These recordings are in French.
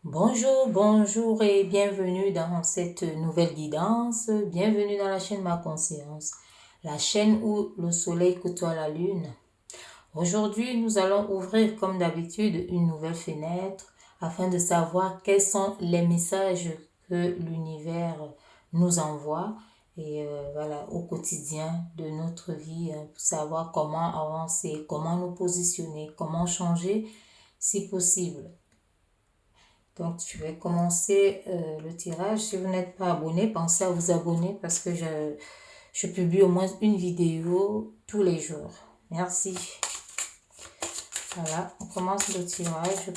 Bonjour, bonjour et bienvenue dans cette nouvelle guidance. Bienvenue dans la chaîne Ma Conscience, la chaîne où le soleil côtoie la lune. Aujourd'hui, nous allons ouvrir comme d'habitude une nouvelle fenêtre afin de savoir quels sont les messages que l'univers nous envoie et voilà, au quotidien de notre vie, pour savoir comment avancer, comment nous positionner, comment changer si possible. Donc, je vais commencer le tirage. Si vous n'êtes pas abonné, pensez à vous abonner parce que je publie au moins une vidéo tous les jours. Merci. Voilà, on commence le tirage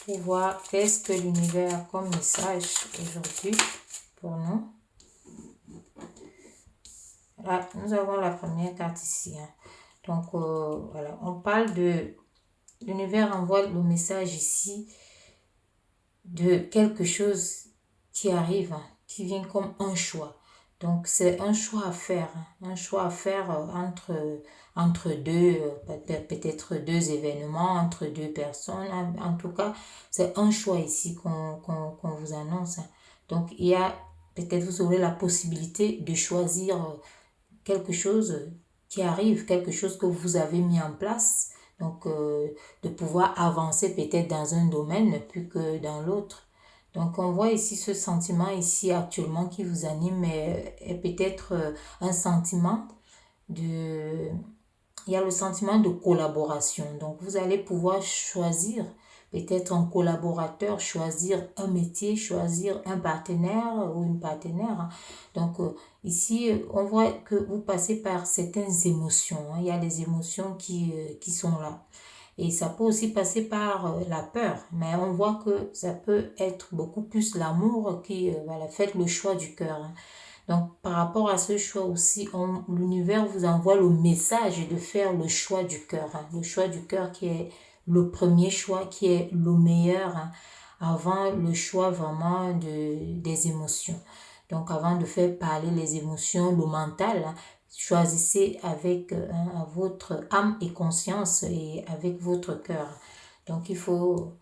pour voir qu'est-ce que l'univers a comme message aujourd'hui pour nous. Là, nous avons la première carte ici. Donc, voilà, on parle de... L'univers envoie le message ici de quelque chose qui arrive, qui vient comme un choix. Donc, c'est un choix à faire, un choix à faire entre deux, peut-être deux événements, entre deux personnes. En tout cas, c'est un choix ici qu'on vous annonce. Donc, il y a, peut-être vous aurez la possibilité de choisir quelque chose qui arrive, quelque chose que vous avez mis en place. Donc, de pouvoir avancer peut-être dans un domaine plus que dans l'autre. Donc, on voit ici ce sentiment ici actuellement qui vous anime est peut-être un sentiment de... Il y a le sentiment de collaboration. Donc, vous allez pouvoir choisir peut-être un collaborateur, choisir un métier, choisir un partenaire ou une partenaire. Donc, ici, on voit que vous passez par certaines émotions. Il y a des émotions qui sont là. Et ça peut aussi passer par la peur, mais on voit que ça peut être beaucoup plus l'amour qui voilà, fait le choix du cœur. Donc, par rapport à ce choix aussi, l'univers vous envoie le message de faire le choix du cœur. Le choix du cœur qui est le premier choix, qui est le meilleur, avant le choix vraiment des émotions. Donc, avant de faire parler les émotions, le mental, choisissez avec votre âme et conscience et avec votre cœur. Donc, il faut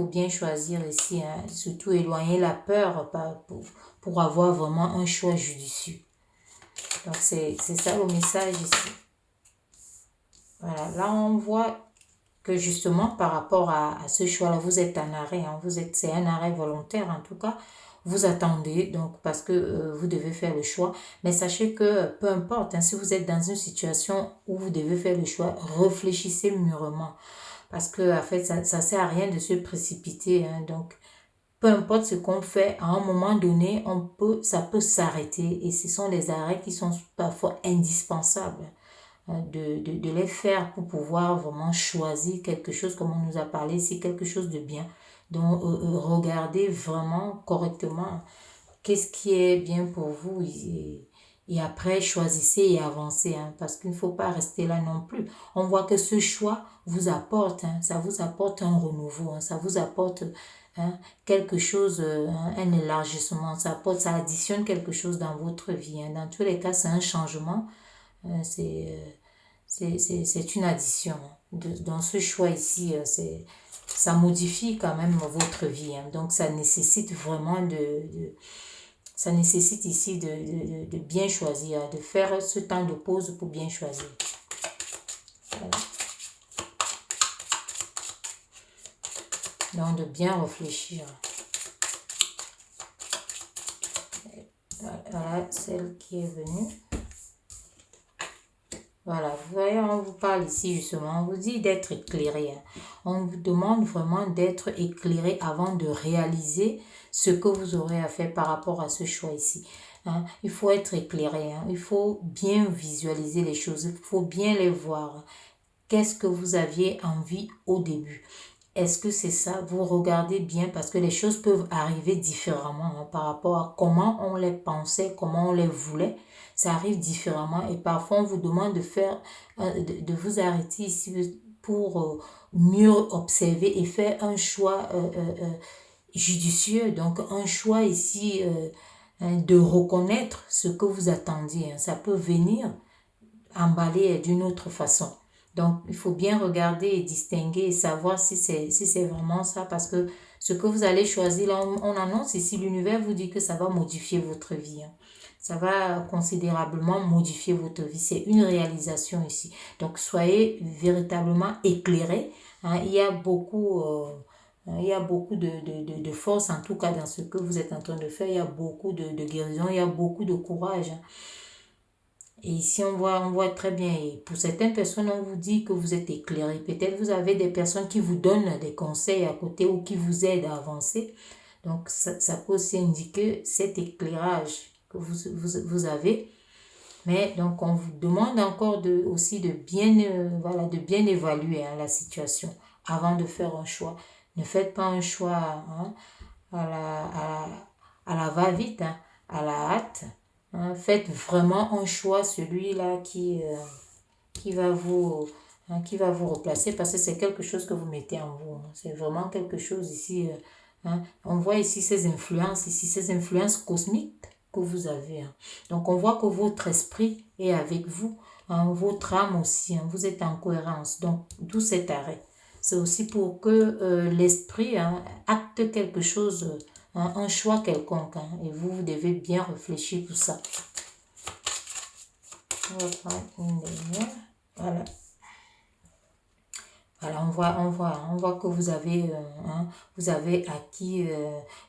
bien choisir ici, surtout éloigner la peur pour avoir vraiment un choix judicieux. Donc, c'est ça le message ici. Voilà, là, on voit que justement, par rapport à ce choix-là, vous êtes en arrêt. C'est un arrêt volontaire, en tout cas. Vous attendez, donc, parce que vous devez faire le choix. Mais sachez que, peu importe, si vous êtes dans une situation où vous devez faire le choix, réfléchissez mûrement. Parce que, en fait, ça ne sert à rien de se précipiter. Donc, peu importe ce qu'on fait, à un moment donné, ça peut s'arrêter. Et ce sont des arrêts qui sont parfois indispensables de les faire pour pouvoir vraiment choisir quelque chose, comme on nous a parlé ici, quelque chose de bien. Donc, regardez vraiment correctement qu'est-ce qui est bien pour vous et après choisissez et avancez, parce qu'il ne faut pas rester là non plus. On voit que ce choix vous apporte, ça vous apporte un renouveau, ça vous apporte quelque chose, un élargissement, ça additionne quelque chose dans votre vie. Dans tous les cas, c'est un changement, c'est une addition. Dans ce choix ici, ça modifie quand même votre vie. Donc, ça nécessite vraiment ça nécessite ici de bien choisir, de faire ce temps de pause pour bien choisir. Voilà. Donc, de bien réfléchir. Voilà, celle qui est venue. Voilà, vous voyez, on vous parle ici justement, on vous dit d'être éclairé. On vous demande vraiment d'être éclairé avant de réaliser ce que vous aurez à faire par rapport à ce choix ici. Il faut être éclairé, il faut bien visualiser les choses, il faut bien les voir. Qu'est-ce que vous aviez envie au début? Est-ce que c'est ça? Vous regardez bien parce que les choses peuvent arriver différemment par rapport à comment on les pensait, comment on les voulait. Ça arrive différemment et parfois on vous demande de vous arrêter ici pour mieux observer et faire un choix judicieux. Donc un choix ici de reconnaître ce que vous attendiez. Ça peut venir emballé d'une autre façon. Donc, il faut bien regarder et distinguer et savoir si c'est vraiment ça. Parce que ce que vous allez choisir, là, on annonce ici, l'univers vous dit que ça va modifier votre vie. Hein. Ça va considérablement modifier votre vie. C'est une réalisation ici. Donc, soyez véritablement éclairés. Hein. Il y a beaucoup de force, en tout cas, dans ce que vous êtes en train de faire. Il y a beaucoup de guérison, il y a beaucoup de courage. Hein. Et ici, on voit très bien. Et pour certaines personnes, on vous dit que vous êtes éclairé. Peut-être vous avez des personnes qui vous donnent des conseils à côté ou qui vous aident à avancer. Donc, ça peut aussi indiquer cet éclairage que vous avez. Mais donc, on vous demande encore aussi de bien, voilà, de bien évaluer hein, la situation avant de faire un choix. Ne faites pas un choix hein, à la va-vite, hein, à la hâte. Hein. Faites vraiment un choix, celui-là qui va vous replacer parce que c'est quelque chose que vous mettez en vous. Hein. C'est vraiment quelque chose ici. Hein. On voit ici ces influences cosmiques que vous avez. Hein. Donc on voit que votre esprit est avec vous, hein, votre âme aussi, hein, vous êtes en cohérence. Donc d'où cet arrêt. C'est aussi pour que l'esprit hein, acte quelque chose, hein, un choix quelconque. Hein, et vous devez bien réfléchir pour ça. On va prendre une dernière. Voilà. Voilà, on voit que vous avez acquis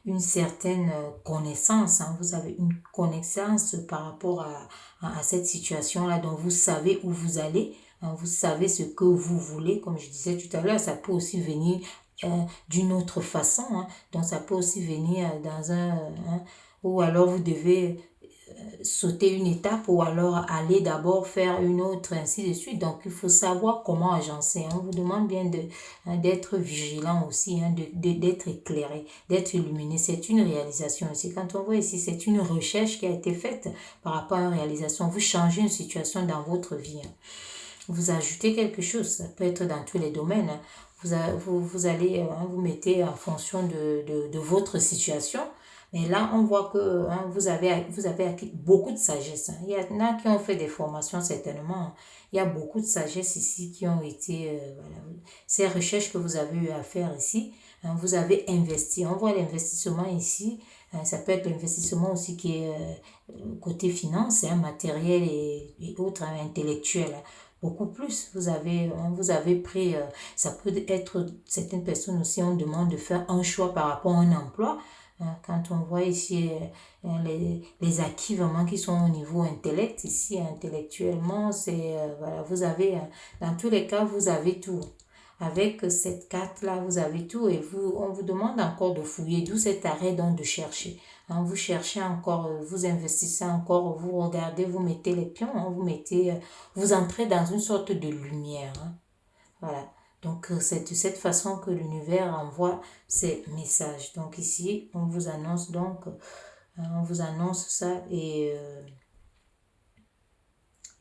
une certaine connaissance, hein, vous avez une connaissance par rapport à cette situation-là, donc vous savez où vous allez, hein, vous savez ce que vous voulez, comme je disais tout à l'heure, ça peut aussi venir d'une autre façon, hein, donc ça peut aussi venir dans ou alors vous devez sauter une étape ou alors aller d'abord faire une autre, ainsi de suite. Donc, il faut savoir comment agencer. On vous demande bien d'être vigilant aussi, hein, d'être éclairé, d'être illuminé. C'est une réalisation aussi. Quand on voit ici, c'est une recherche qui a été faite par rapport à une réalisation. Vous changez une situation dans votre vie. Hein. Vous ajoutez quelque chose. Ça peut être dans tous les domaines. Hein. Vous allez, vous mettez en fonction de votre situation. Mais là, on voit que hein, vous avez acquis beaucoup de sagesse. Hein. Il y en a qui ont fait des formations, certainement. Hein. Il y a beaucoup de sagesse ici qui ont été... voilà. Ces recherches que vous avez eu à faire ici, hein, vous avez investi. On voit l'investissement ici. Ça peut être l'investissement aussi qui est côté finance, hein, matériel et autres, hein, intellectuel. Hein. Beaucoup plus. Vous avez pris... ça peut être... Certaines personnes aussi, on demande de faire un choix par rapport à un emploi. Quand on voit ici les acquis vraiment qui sont au niveau intellect, ici intellectuellement, c'est voilà, vous avez, dans tous les cas, vous avez tout. Avec cette carte-là, vous avez tout et on vous demande encore de fouiller, d'où cet arrêt donc de chercher. Hein, vous cherchez encore, vous investissez encore, vous regardez, vous mettez les pions, hein, vous entrez dans une sorte de lumière. Hein. Voilà. Donc, c'est de cette façon que l'univers envoie ses messages. Donc, ici, on vous annonce ça et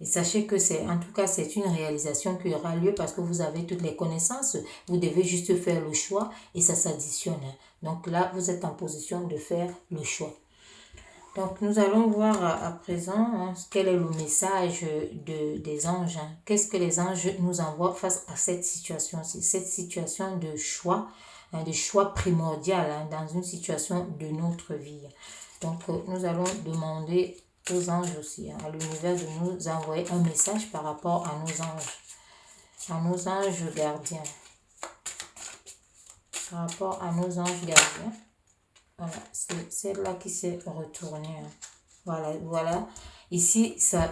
sachez que en tout cas, c'est une réalisation qui aura lieu parce que vous avez toutes les connaissances. Vous devez juste faire le choix et ça s'additionne. Donc là, vous êtes en position de faire le choix. Donc, nous allons voir à présent hein, quel est le message des anges. Hein. Qu'est-ce que les anges nous envoient face à cette situation? C'est cette situation de choix primordial hein, dans une situation de notre vie. Donc, nous allons demander aux anges aussi, hein, à l'univers de nous envoyer un message par rapport à nos anges gardiens. Par rapport à nos anges gardiens. Voilà, c'est celle-là qui s'est retournée. Hein. Voilà. Ici, ça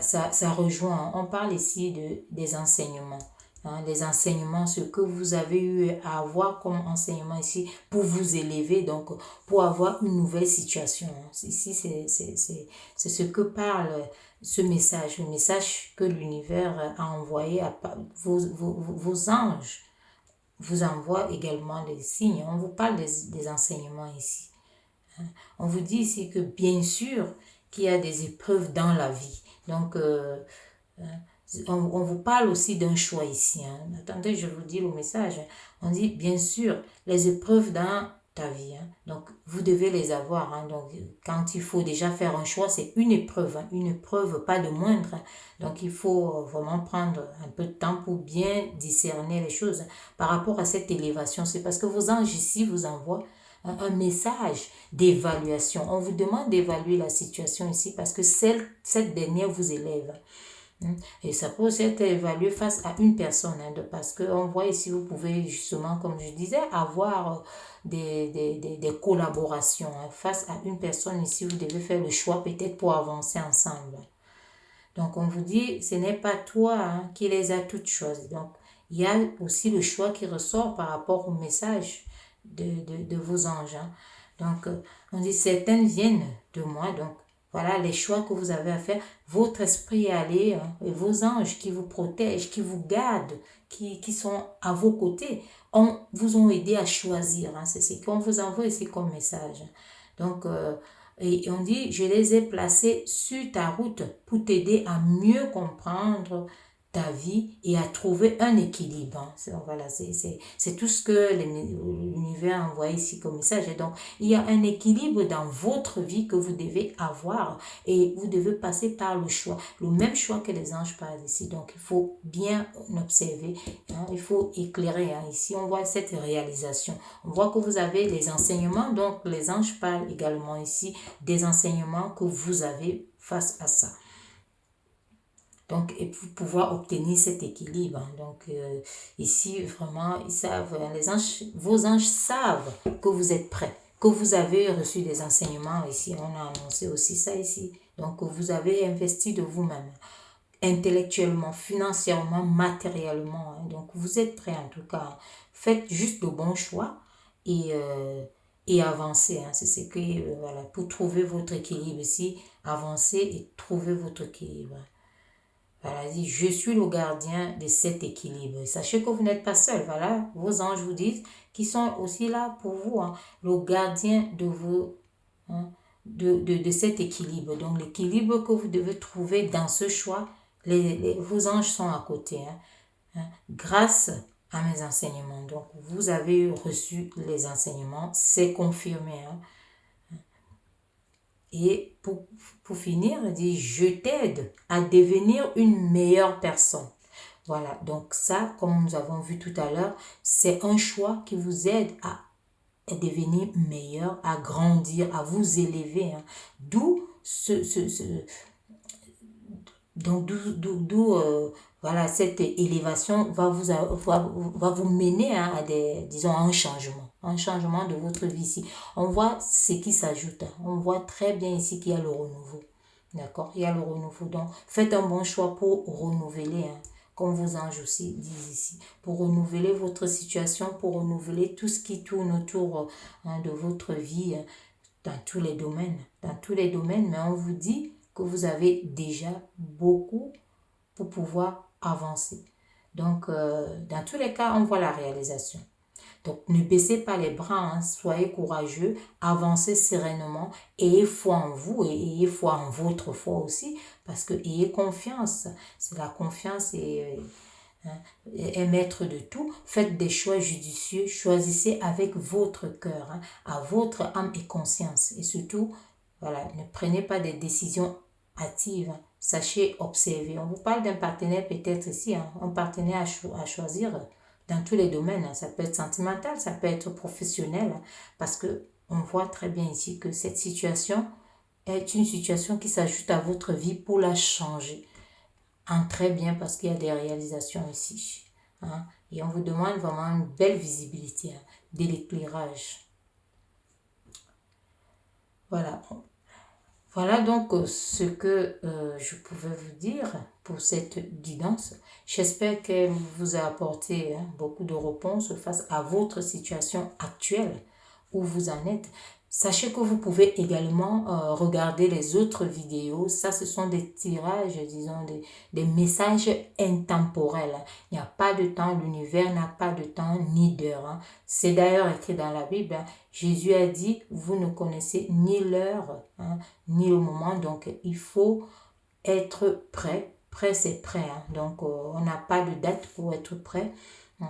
rejoint. On parle ici des enseignements. Hein, les enseignements, ce que vous avez eu à avoir comme enseignement ici pour vous élever, donc pour avoir une nouvelle situation. Hein. Ici, c'est ce que parle ce message, le message que l'univers a envoyé à vos anges. Vous envoie également des signes. On vous parle des enseignements ici. On vous dit ici que bien sûr qu'il y a des épreuves dans la vie. Donc, on vous parle aussi d'un choix ici. Hein. Attendez, je vous dis le message. On dit bien sûr, les épreuves dans ta vie. Donc, vous devez les avoir. Donc, quand il faut déjà faire un choix, c'est une épreuve. Une épreuve pas de moindre. Donc, il faut vraiment prendre un peu de temps pour bien discerner les choses. Par rapport à cette élévation, c'est parce que vos anges ici vous envoient un message d'évaluation. On vous demande d'évaluer la situation ici parce que cette dernière vous élève. Et ça peut aussi être évalué face à une personne, parce qu'on voit ici, vous pouvez justement, comme je disais, avoir des collaborations. Face à une personne ici, vous devez faire le choix peut-être pour avancer ensemble. Donc, on vous dit, ce n'est pas toi qui les a toutes choses. Donc, il y a aussi le choix qui ressort par rapport au message de vos anges. Donc, on dit, certaines viennent de moi. Donc, voilà les choix que vous avez à faire. Votre esprit est allé, et vos anges qui vous protègent, qui vous gardent, qui sont à vos côtés, vous ont aidé à choisir. C'est ce qu'on vous envoie ici comme message. Donc, et on dit, je les ai placés sur ta route pour t'aider à mieux comprendre ta vie et à trouver un équilibre. Voilà, c'est tout ce que l'univers envoie ici comme message. Et donc, il y a un équilibre dans votre vie que vous devez avoir et vous devez passer par le choix. Le même choix que les anges parlent ici. Donc, il faut bien observer. Il faut éclairer. Ici, on voit cette réalisation. On voit que vous avez les enseignements. Donc, les anges parlent également ici des enseignements que vous avez face à ça. Donc, et pour pouvoir obtenir cet équilibre. Donc, ici, vraiment, ils savent, vos anges savent que vous êtes prêts, que vous avez reçu des enseignements ici. On a annoncé aussi ça ici. Donc, vous avez investi de vous-même, intellectuellement, financièrement, matériellement. Donc, vous êtes prêts en tout cas. Faites juste le bon choix et avancez. C'est ce que, voilà, pour trouver votre équilibre ici, avancez et trouver votre équilibre. Voilà, dit, je suis le gardien de cet équilibre. Sachez que vous n'êtes pas seul. Voilà, vos anges vous disent qu'ils sont aussi là pour vous, le gardien de vos, de cet équilibre. Donc, l'équilibre que vous devez trouver dans ce choix, vos anges sont à côté. Grâce à mes enseignements. Donc, vous avez reçu les enseignements, c'est confirmé. Et pour finir, il dit, je t'aide à devenir une meilleure personne. Voilà, donc ça, comme nous avons vu tout à l'heure, c'est un choix qui vous aide à devenir meilleur, à grandir, à vous élever. D'où voilà, cette élévation va vous mener à disons, un changement de votre vie ici. On voit ce qui s'ajoute. On voit très bien ici qu'il y a le renouveau. D'accord? Il y a le renouveau. Donc, faites un bon choix pour renouveler, comme vos anges aussi disent ici, pour renouveler votre situation, pour renouveler tout ce qui tourne autour de votre vie dans tous les domaines. Dans tous les domaines, mais on vous dit que vous avez déjà beaucoup pour pouvoir avancer. Donc, dans tous les cas, on voit la réalisation. Donc, ne baissez pas les bras, soyez courageux, avancez sereinement, ayez foi en vous et ayez foi en votre foi aussi, parce que ayez confiance. C'est la confiance et est maître de tout. Faites des choix judicieux, choisissez avec votre cœur, à votre âme et conscience. Et surtout, voilà, ne prenez pas des décisions hâtives. Sachez observer. On vous parle d'un partenaire peut-être ici, un partenaire à choisir dans tous les domaines. Ça peut être sentimental, ça peut être professionnel, parce que on voit très bien ici que cette situation est une situation qui s'ajoute à votre vie pour la changer. Très bien, parce qu'il y a des réalisations ici. Et on vous demande vraiment une belle visibilité, de l'éclairage. Voilà. Voilà donc ce que je pouvais vous dire pour cette guidance. J'espère qu'elle vous a apporté beaucoup de réponses face à votre situation actuelle où vous en êtes. Sachez que vous pouvez également regarder les autres vidéos. Ça, ce sont des tirages, disons, des messages intemporels. Il n'y a pas de temps, l'univers n'a pas de temps ni d'heure. C'est d'ailleurs écrit dans la Bible. Jésus a dit, vous ne connaissez ni l'heure, ni le moment. Donc, il faut être prêt. Prêt, c'est prêt. Donc, on n'a pas de date pour être prêt.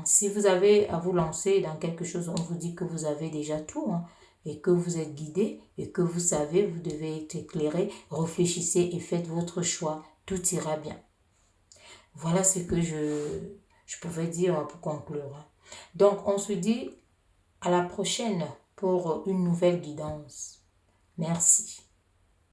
Si vous avez à vous lancer dans quelque chose, on vous dit que vous avez déjà tout, hein, et que vous êtes guidé et que vous savez, vous devez être éclairé, réfléchissez et faites votre choix. Tout ira bien. Voilà ce que je pouvais dire pour conclure, hein. Donc, on se dit à la prochaine pour une nouvelle guidance. Merci.